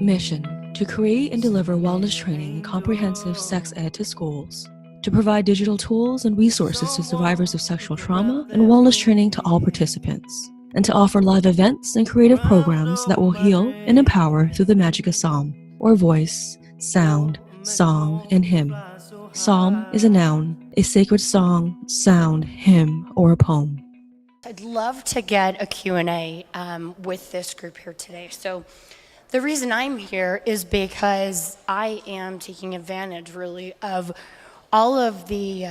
Mission: to create and deliver wellness training and comprehensive sex ed to schools, to provide digital tools and resources to survivors of sexual trauma and wellness training to all participants, and to offer live events and creative programs that will heal and empower through the magic of Psalm, or voice, sound, song, and hymn. Psalm is a noun, a sacred song, sound, hymn, or a poem. I'd love to get a Q&A with this group here today. So the reason I'm here is because I am taking advantage, really, of all of the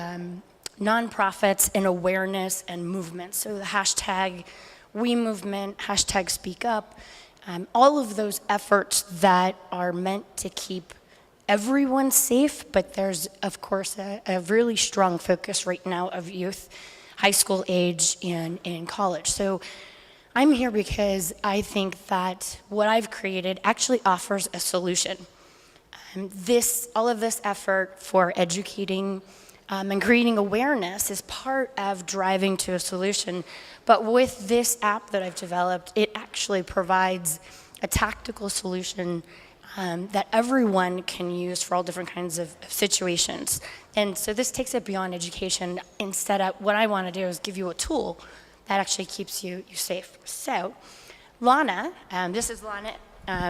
nonprofits and awareness and movements. So the hashtag We Movement, hashtag Speak Up, all of those efforts that are meant to keep everyone safe, but there's, of course, a really strong focus right now of youth, high school age, and in college. So I'm here because I think that what I've created actually offers a solution. All of this effort for educating and creating awareness is part of driving to a solution. But with this app that I've developed, it actually provides a tactical solution that everyone can use for all different kinds of situations. And so this takes it beyond education. Instead of what I want to do is give you a tool that actually keeps you safe. So Lana, this is Lana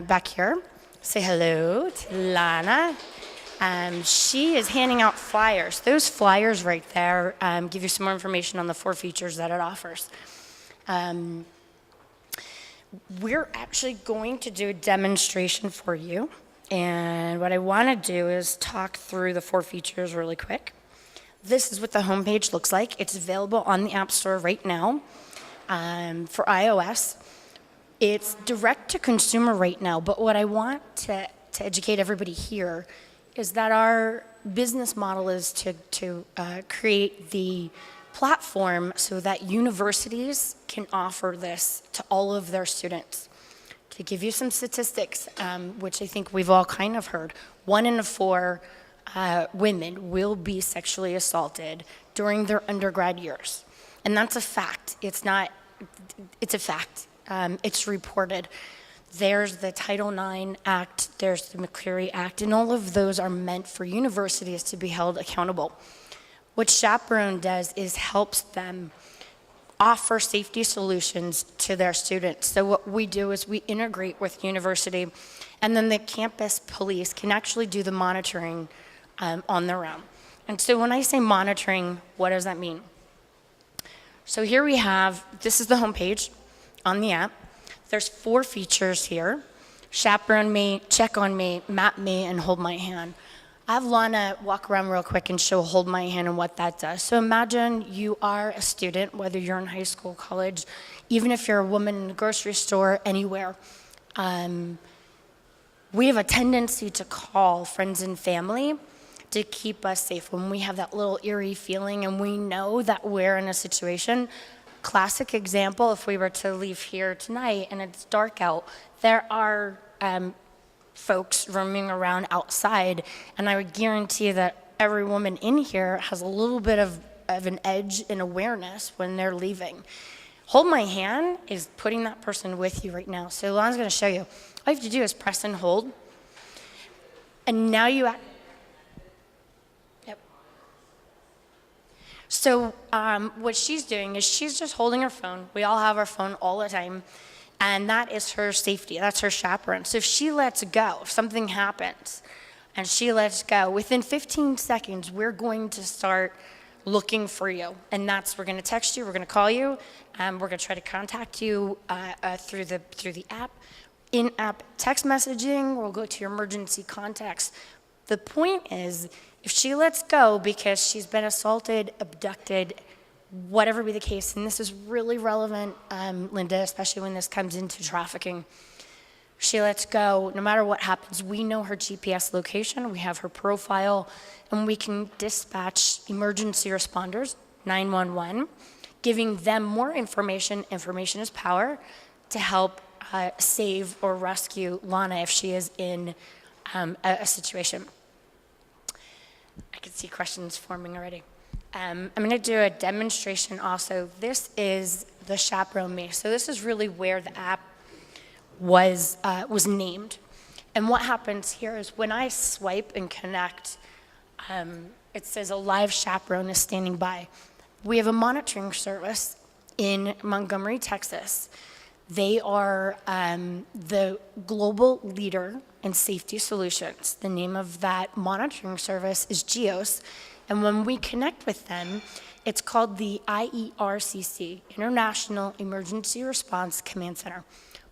back here. Say hello to Lana. She is handing out flyers. Those flyers right there give you some more information on the 4 features that it offers. We're actually going to do a demonstration for you. And what I want to do is talk through the 4 features really quick. This is what the homepage looks like. It's available on the App Store right now for iOS. It's direct to consumer right now, but what I want to educate everybody here is that our business model is to create the platform so that universities can offer this to all of their students. To give you some statistics, which I think we've all kind of heard, 1 in 4 women will be sexually assaulted during their undergrad years. And that's a fact. It's a fact. It's reported. There's the Title IX Act, there's the McCleary Act, and all of those are meant for universities to be held accountable. What Chaperone does is helps them offer safety solutions to their students. So what we do is we integrate with university, and then the campus police can actually do the monitoring on their own. And so when I say monitoring, what does that mean? So here we have, this is the homepage on the app. There's 4 features here: chaperone me, check on me, map me, and hold my hand. I have Lana walk around real quick and show hold my hand and what that does. So imagine you are a student, whether you're in high school, college, even if you're a woman in the grocery store, anywhere. We have a tendency to call friends and family to keep us safe when we have that little eerie feeling and we know that we're in a situation. Classic example, if we were to leave here tonight and it's dark out, there are folks roaming around outside, and I would guarantee that every woman in here has a little bit of an edge in awareness when they're leaving. Hold my hand is putting that person with you right now. So Lana's going to show you. All you have to do is press and hold, and now you Yep. So what she's doing is she's just holding her phone. We all have our phone all the time. And that is her safety. That's her chaperone. So if she lets go, if something happens and she lets go, within 15 seconds, we're going to start looking for you. And we're going to text you, we're going to call you, we're going to try to contact you through the app. In-app text messaging, we'll go to your emergency contacts. The point is, if she lets go because she's been assaulted, abducted, whatever be the case, and this is really relevant, Linda, especially when this comes into trafficking. She lets go, no matter what happens, we know her GPS location, we have her profile, and we can dispatch emergency responders, 911, giving them more information. Information is power, to help save or rescue Lana if she is in a situation. I can see questions forming already. I'm going to do a demonstration also. This is the Chaperone Me. So this is really where the app was named. And what happens here is when I swipe and connect, it says a live chaperone is standing by. We have a monitoring service in Montgomery, Texas. They are the global leader in safety solutions. The name of that monitoring service is GEOS. And when we connect with them, it's called the IERCC, International Emergency Response Command Center.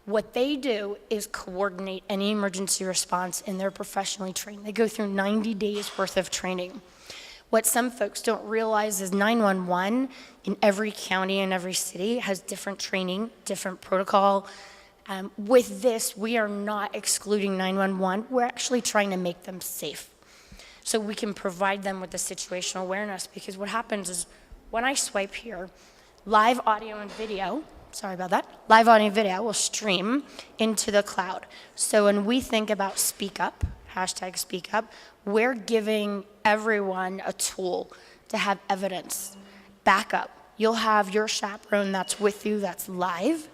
What they do is coordinate any emergency response, and they're professionally trained. They go through 90 days worth of training. What some folks don't realize is 911 in every county and every city has different training, different protocol. With this, we are not excluding 911. We're actually trying to make them safe, so we can provide them with the situational awareness. Because what happens is when I swipe here, live audio and video, sorry about that, live audio and video will stream into the cloud. So when we think about speak up, hashtag speak up, we're giving everyone a tool to have evidence, backup. You'll have your chaperone that's with you, that's live,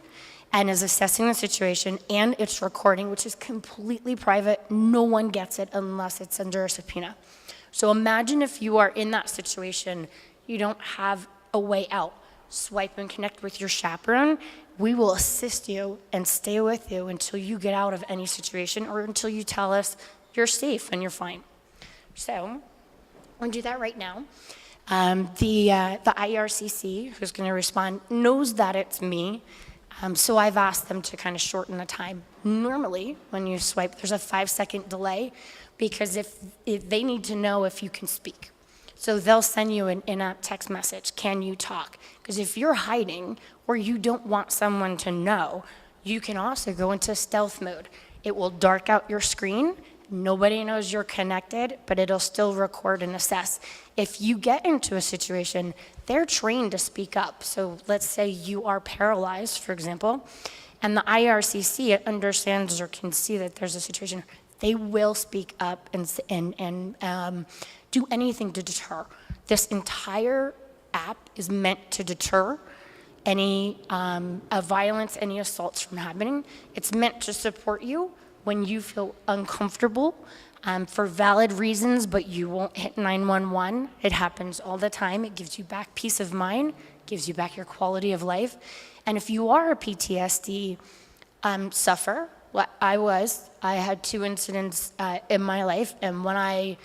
and is assessing the situation, and it's recording, which is completely private. No one gets it unless it's under a subpoena. So imagine if you are in that situation, you don't have a way out. Swipe and connect with your chaperone. We will assist you and stay with you until you get out of any situation or until you tell us you're safe and you're fine. So I'm gonna do that right now. The IRCC, who's gonna respond, knows that it's me. So I've asked them to kind of shorten the time. Normally, when you swipe, there's a 5-second delay because if they need to know if you can speak. So they'll send you an in-app text message, can you talk? Because if you're hiding or you don't want someone to know, you can also go into stealth mode. It will dark out your screen. Nobody knows you're connected, but it'll still record and assess. If you get into a situation, they're trained to speak up. So let's say you are paralyzed, for example, and the IRCC understands or can see that there's a situation. They will speak up and do anything to deter. This entire app is meant to deter any violence, any assaults from happening. It's meant to support you when you feel uncomfortable for valid reasons, but you won't hit 911. It happens all the time. It gives you back peace of mind, gives you back your quality of life. And if you are a PTSD sufferer, what I had 2 incidents in my life, and when I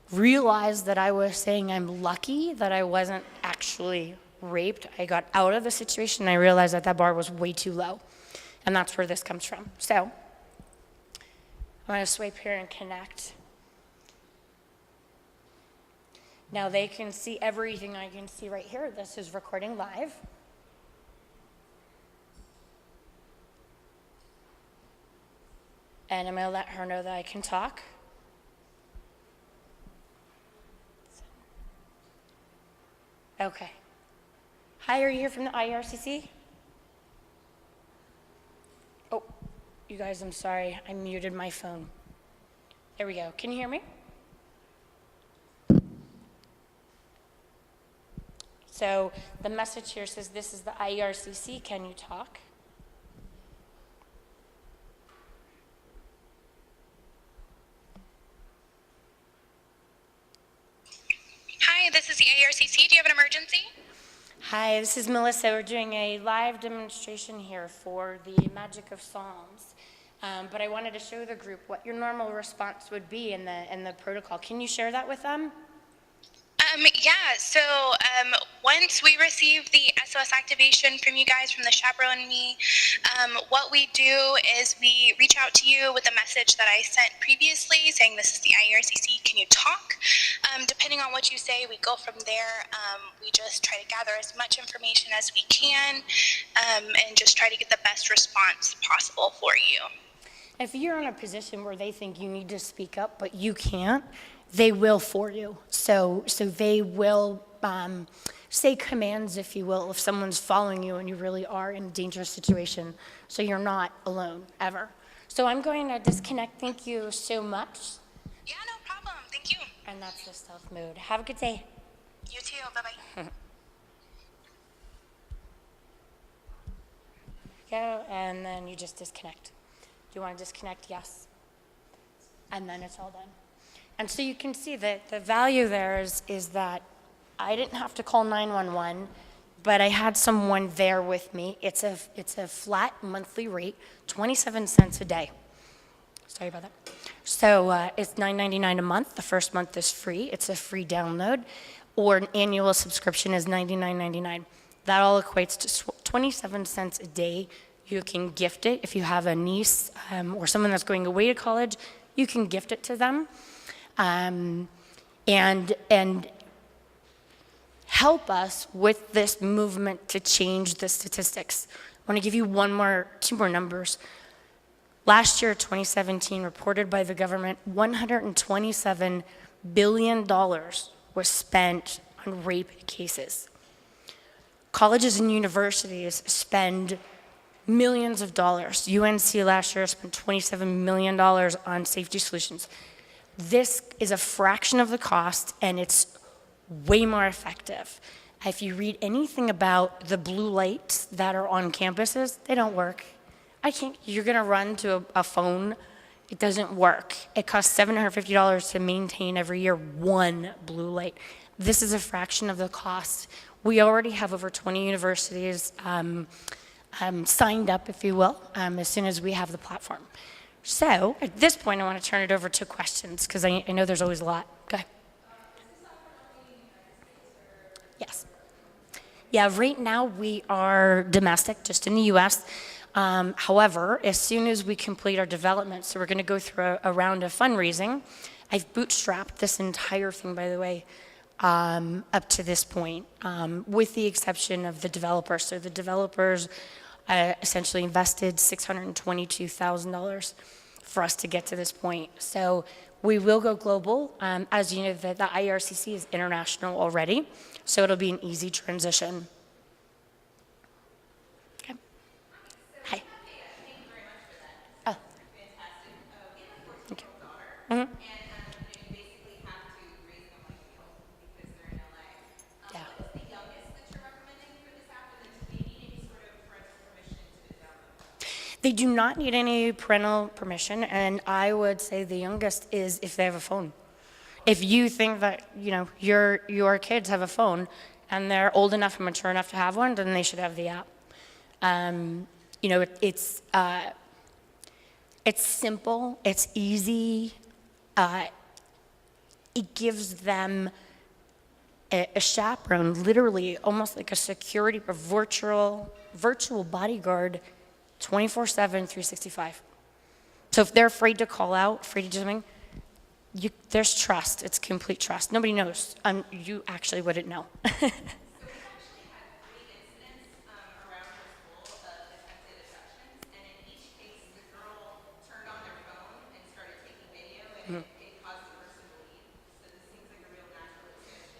realized that I was saying I'm lucky that I wasn't actually raped, I got out of the situation, and I realized that that bar was way too low. And that's where this comes from. So I'm going to swipe here and connect. Now they can see everything I can see right here. This is recording live. And I'm going to let her know that I can talk. Okay. Hi, are you here from the IRCC? Oh, you guys, I'm sorry. I muted my phone. There we go. Can you hear me? So the message here says, this is the IRCC. Can you talk? Hi, this is the IRCC. Do you have an emergency? Hi, this is Melissa. We're doing a live demonstration here for the Magic of Psalms. But I wanted to show the group what your normal response would be in the protocol. Can you share that with them? Once we receive the SOS activation from you guys, from the Chaperone and me, what we do is we reach out to you with a message that I sent previously saying this is the IRCC, can you talk? Depending on what you say, we go from there. We just try to gather as much information as we can and just try to get the best response possible for you. If you're in a position where they think you need to speak up, but you can't, they will for you. So they will say commands, if you will, if someone's following you and you really are in a dangerous situation. So you're not alone, ever. So I'm going to disconnect. Thank you so much. Yeah, no problem. Thank you. And that's the stealth mode. Have a good day. You too. Bye-bye. Go, and then you just disconnect. Do you want to disconnect? Yes. and then it's all done. And so you can see that the value there is that I didn't have to call 911, but I had someone there with me. It's a flat monthly rate, 27 cents a day. Sorry about that. So it's $9.99 a month. The first month is free. It's a free download, or an annual subscription is $99.99. That all equates to 27 cents a day. You can gift it if you have a niece or someone that's going away to college. You can gift it to them, and help us with this movement to change the statistics. I want to give you two more numbers. Last year, 2017, reported by the government, $127 billion was spent on rape cases. Colleges and universities spend millions of dollars. UNC last year spent $27 million on safety solutions. This is a fraction of the cost, and it's way more effective. If you read anything about the blue lights that are on campuses, they don't work. You're gonna run to a phone, it doesn't work. It costs $750 to maintain every year one blue light. This is a fraction of the cost. We already have over 20 universities signed up, if you will, as soon as we have the platform. So at this point, I want to turn it over to questions, because I know there's always a lot. Go ahead. Yes. Yeah, right now we are domestic, just in the US. However, as soon as we complete our development, so we're going to go through a round of fundraising. I've bootstrapped this entire thing, by the way, up to this point, with the exception of the developers. So the developers essentially invested $622,000 for us to get to this point. So we will go global. As you know, the IRCC is international already, so it'll be an easy transition. Okay. Hi. Thank you very much for that. Oh. Fantastic. We have a 14-year-old daughter, Mm-hmm. and you basically have to raise them like you because they're in LA. Yeah. What is the youngest that you're recommending for this app, and then do they need any sort of parental permission to download? They do not need any parental permission, and I would say the youngest is if they have a phone. If you think that your kids have a phone and they're old enough and mature enough to have one, then they should have the app. It's simple, it's easy. It gives them a chaperone, literally almost like a security, a virtual bodyguard, 24/7, 365. So if they're afraid to call out, afraid to do something, there's trust. It's complete trust. Nobody knows. You actually wouldn't know. So we've actually had 3 incidents around our school of attempted abductions, and in each case, the girl turned on their phone and started taking video, and it caused the person to leave. So this seems like a real natural extension.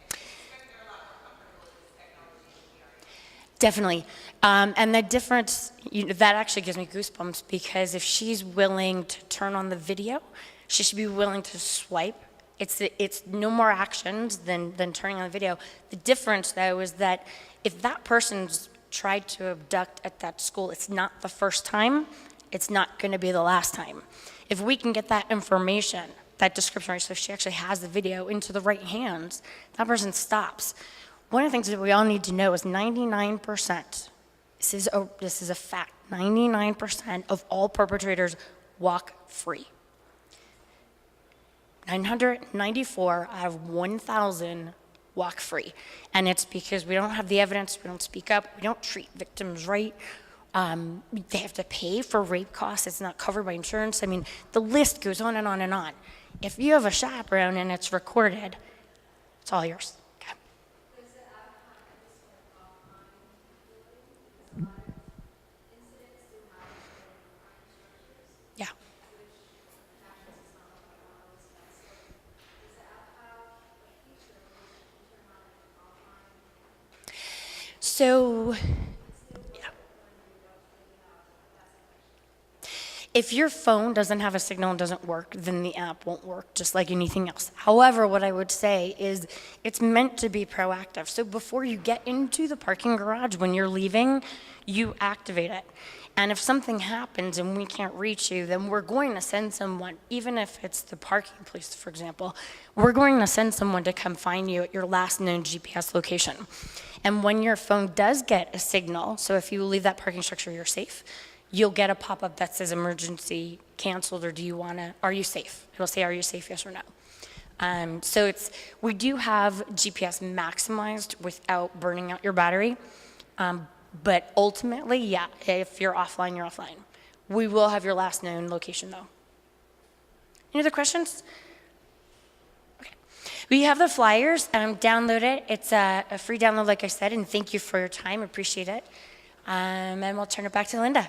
I suspect they're a lot more comfortable with this technology than we are. Definitely. And the difference, that actually gives me goosebumps, because if she's willing to turn on the video, she should be willing to swipe. It's no more actions than turning on the video. The difference, though, is that if that person's tried to abduct at that school, it's not the first time, it's not going to be the last time. If we can get that information, that description, right, so if she actually has the video into the right hands, that person stops. One of the things that we all need to know is 99%, this is a fact, 99% of all perpetrators walk free. 994 out of 1,000 walk free. And it's because we don't have the evidence, we don't speak up, we don't treat victims right. They have to pay for rape costs, it's not covered by insurance. I mean, the list goes on and on and on. If you have a chaperone and it's recorded, it's all yours. Okay. Yeah. So, yeah. If your phone doesn't have a signal and doesn't work, then the app won't work, just like anything else. However, what I would say is it's meant to be proactive. So before you get into the parking garage, when you're leaving, you activate it. And if something happens and we can't reach you, then we're going to send someone, even if it's the parking police, for example, we're going to send someone to come find you at your last known GPS location. And when your phone does get a signal, so if you leave that parking structure, you're safe, you'll get a pop-up that says emergency canceled, or are you safe? It'll say, are you safe, yes or no. So we do have GPS maximized without burning out your battery. But ultimately, yeah, if you're offline, you're offline. We will have your last known location, though. Any other questions? Okay. We have the flyers. Download it. It's a free download, like I said, and thank you for your time. Appreciate it. And we'll turn it back to Linda.